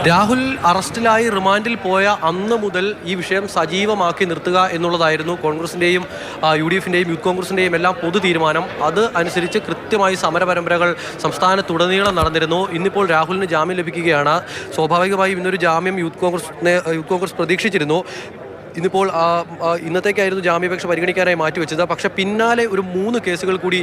രാഹുൽ അറസ്റ്റിലായി റിമാൻഡിൽ പോയ അന്ന് മുതൽ ഈ വിഷയം സജീവമാക്കി നിർത്തുക എന്നുള്ളതായിരുന്നു കോൺഗ്രസിൻ്റെയും UDFിൻ്റെയും യൂത്ത് കോൺഗ്രസിൻ്റെയും എല്ലാം പൊതു തീരുമാനം. അത് അനുസരിച്ച് കൃത്യമായി സമരപരമ്പരകൾ സംസ്ഥാനത്തുടനീളം നടന്നിരുന്നു. ഇന്നിപ്പോൾ രാഹുലിന് ജാമ്യം ലഭിക്കുകയാണ്. സ്വാഭാവികമായും ഇന്നൊരു ജാമ്യം യൂത്ത് കോൺഗ്രസ് പ്രതീക്ഷിച്ചിരുന്നു. ഇന്നിപ്പോൾ ഇന്നത്തേക്കായിരുന്നു ജാമ്യാപേക്ഷ പരിഗണിക്കാനായി മാറ്റിവെച്ചത്. പക്ഷേ പിന്നാലെ ഒരു 3 കേസുകൾ കൂടി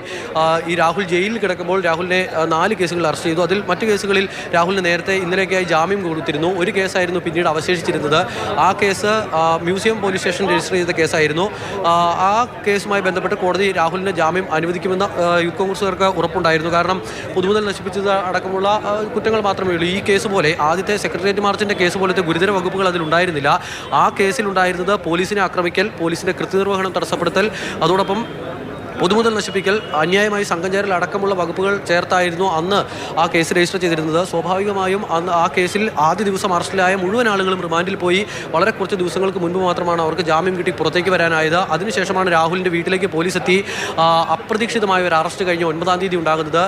ഈ രാഹുൽ ജയിലിൽ കിടക്കുമ്പോൾ രാഹുലിനെ 4 കേസുകൾ അറസ്റ്റ് ചെയ്തു. അതിൽ മറ്റു കേസുകളിൽ രാഹുലിന് നേരത്തെ ഇന്നലേക്കായി ജാമ്യം കൊടുത്തിരുന്നു. ഒരു കേസായിരുന്നു പിന്നീട് അവശേഷിച്ചിരുന്നത്. ആ case museum police station register ചെയ്ത കേസായിരുന്നു. ആ കേസുമായി ബന്ധപ്പെട്ട് കോടതി രാഹുലിന് ജാമ്യം അനുവദിക്കുമെന്ന് യൂത്ത് കോൺഗ്രസുകാർക്ക് ഉറപ്പുണ്ടായിരുന്നു. കാരണം പൊതുമുതൽ നശിപ്പിച്ചത് അടക്കമുള്ള കുറ്റങ്ങൾ മാത്രമേ ഉള്ളൂ. ഈ കേസ് പോലെ ആദ്യത്തെ സെക്രട്ടേറിയറ്റ് മാർച്ചിൻ്റെ കേസ് പോലത്തെ ഗുരുതര വകുപ്പുകൾ അതിലുണ്ടായിരുന്നില്ല. ആ കേസിലുണ്ടായിരുന്നത് പോലീസിനെ ആക്രമിക്കൽ, പോലീസിന്റെ കൃത്യനിർവഹണം തടസ്സപ്പെടുത്തൽ, അതോടൊപ്പം പൊതുമുതൽ നശിപ്പിക്കൽ, അന്യായമായി സംഘം ചേരൽ അടക്കമുള്ള വകുപ്പുകൾ ചേർത്തായിരുന്നു അന്ന് ആ കേസ് രജിസ്റ്റർ ചെയ്തിരുന്നത്. സ്വാഭാവികമായും അന്ന് ആ കേസിൽ ആദ്യ ദിവസം അറസ്റ്റിലായ മുഴുവൻ ആളുകളും റിമാൻഡിൽ പോയി. വളരെ കുറച്ച് ദിവസങ്ങൾക്ക് മുൻപ് മാത്രമാണ് അവർക്ക് ജാമ്യം കിട്ടി പുറത്തേക്ക് വരാനായത്. അതിനുശേഷമാണ് രാഹുലിൻ്റെ വീട്ടിലേക്ക് പോലീസ് എത്തി അപ്രതീക്ഷിതമായ ഒരു അറസ്റ്റ് കഴിഞ്ഞ് 9-ാം തീയതി ഉണ്ടാകുന്നത്.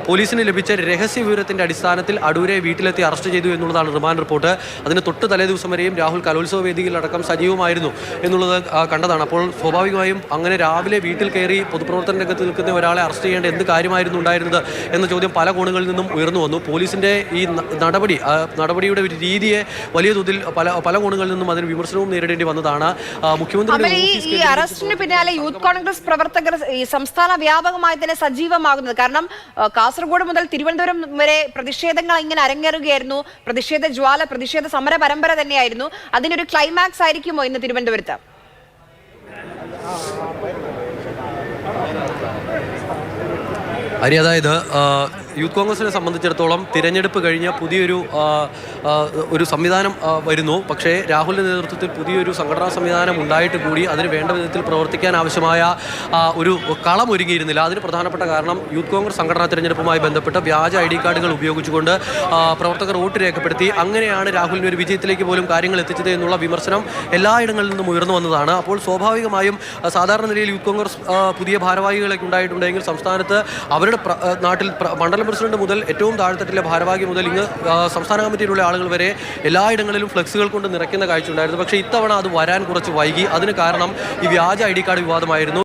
പോലീസിന് ലഭിച്ച രഹസ്യ വിവരത്തിൻ്റെ അടിസ്ഥാനത്തിൽ അടൂരെ വീട്ടിലെത്തി അറസ്റ്റ് ചെയ്തു എന്നുള്ളതാണ് റിമാൻഡ് റിപ്പോർട്ട്. അതിന് തൊട്ട് തലേ ദിവസം വരെയും രാഹുൽ കലോത്സവ വേദിയിലടക്കം സജീവമായിരുന്നു എന്നുള്ളത് കണ്ടതാണ്. അപ്പോൾ സ്വാഭാവികമായും അങ്ങനെ രാവിലെ വീട്ടിൽ കയറി പൊതുപ്രവർത്തന രംഗത്ത് നിൽക്കുന്ന ഒരാളെ അറസ്റ്റ് ചെയ്യേണ്ട എന്ത് കാര്യമായിരുന്നു ഉണ്ടായിരുന്നത് എന്ന ചോദ്യം പല കോണുകളിൽ നിന്നും ഉയർന്നു വന്നു. പോലീസിന്റെ ഈ നടപടിയുടെ ഒരു രീതിയെ വലിയ തോതിൽ പല കോണുകളിൽ നിന്നും അതിന് വിമർശനവും നേരിടേണ്ടി വന്നതാണ്. മുഖ്യമന്ത്രി ഈ അറസ്റ്റിന് പിന്നാലെ യൂത്ത് കോൺഗ്രസ് പ്രവർത്തകർ ഈ സംസ്ഥാന വ്യാപകമായി തന്നെ സജീവമാകുന്നത് കാരണം കാസർഗോഡ് മുതൽ തിരുവനന്തപുരം വരെ പ്രതിഷേധങ്ങൾ ഇങ്ങനെ അരങ്ങേറുകയായിരുന്നു. പ്രതിഷേധ സമര പരമ്പര തന്നെയായിരുന്നു. അതിനൊരു ക്ലൈമാക്സ് ആയിരിക്കുമോ ഇന്ന് തിരുവനന്തപുരത്ത്? അതായത് യൂത്ത് കോൺഗ്രസിനെ സംബന്ധിച്ചിടത്തോളം തിരഞ്ഞെടുപ്പ് കഴിഞ്ഞ പുതിയൊരു സംവിധാനം വരുന്നു. പക്ഷേ രാഹുലിൻ്റെ നേതൃത്വത്തിൽ പുതിയൊരു സംഘടനാ സംവിധാനം ഉണ്ടായിട്ട് കൂടി അതിന് വേണ്ട വിധത്തിൽ പ്രവർത്തിക്കാൻ ആവശ്യമായ ഒരു കളം ഒരുങ്ങിയിരുന്നില്ല. അതിന് പ്രധാനപ്പെട്ട കാരണം യൂത്ത് കോൺഗ്രസ് സംഘടനാ തിരഞ്ഞെടുപ്പുമായി ബന്ധപ്പെട്ട് വ്യാജ ID കാർഡുകൾ ഉപയോഗിച്ചുകൊണ്ട് പ്രവർത്തകർ വോട്ട് രേഖപ്പെടുത്തി. അങ്ങനെയാണ് രാഹുലിന് ഒരു വിജയത്തിലേക്ക് പോലും കാര്യങ്ങൾ എത്തിച്ചത് എന്നുള്ള വിമർശനം എല്ലായിടങ്ങളിൽ നിന്നും ഉയർന്നു വന്നതാണ്. അപ്പോൾ സ്വാഭാവികമായും സാധാരണ നിലയിൽ യൂത്ത് കോൺഗ്രസ് പുതിയ ഭാരവാഹികളൊക്കെ ഉണ്ടായിട്ടുണ്ടെങ്കിൽ സംസ്ഥാനത്ത് അവരുടെ നാട്ടിൽ മണ്ഡലം പ്രസിഡന്റ് മുതൽ ഏറ്റവും താഴെത്തട്ടിലെ ഭാരവാഹി മുതൽ ഇങ്ങ് സംസ്ഥാന കമ്മിറ്റിയിലുള്ള ആളുകൾ വരെ എല്ലായിടങ്ങളിലും ഫ്ലെക്സുകൾ കൊണ്ട് നിറയ്ക്കുന്ന കാഴ്ച ഉണ്ടായിരുന്നു. പക്ഷേ ഇത്തവണ അത് വരാൻ കുറച്ച് വൈകി. അതിന് കാരണം ഈ വ്യാജ ID കാർഡ് വിവാദമായിരുന്നു.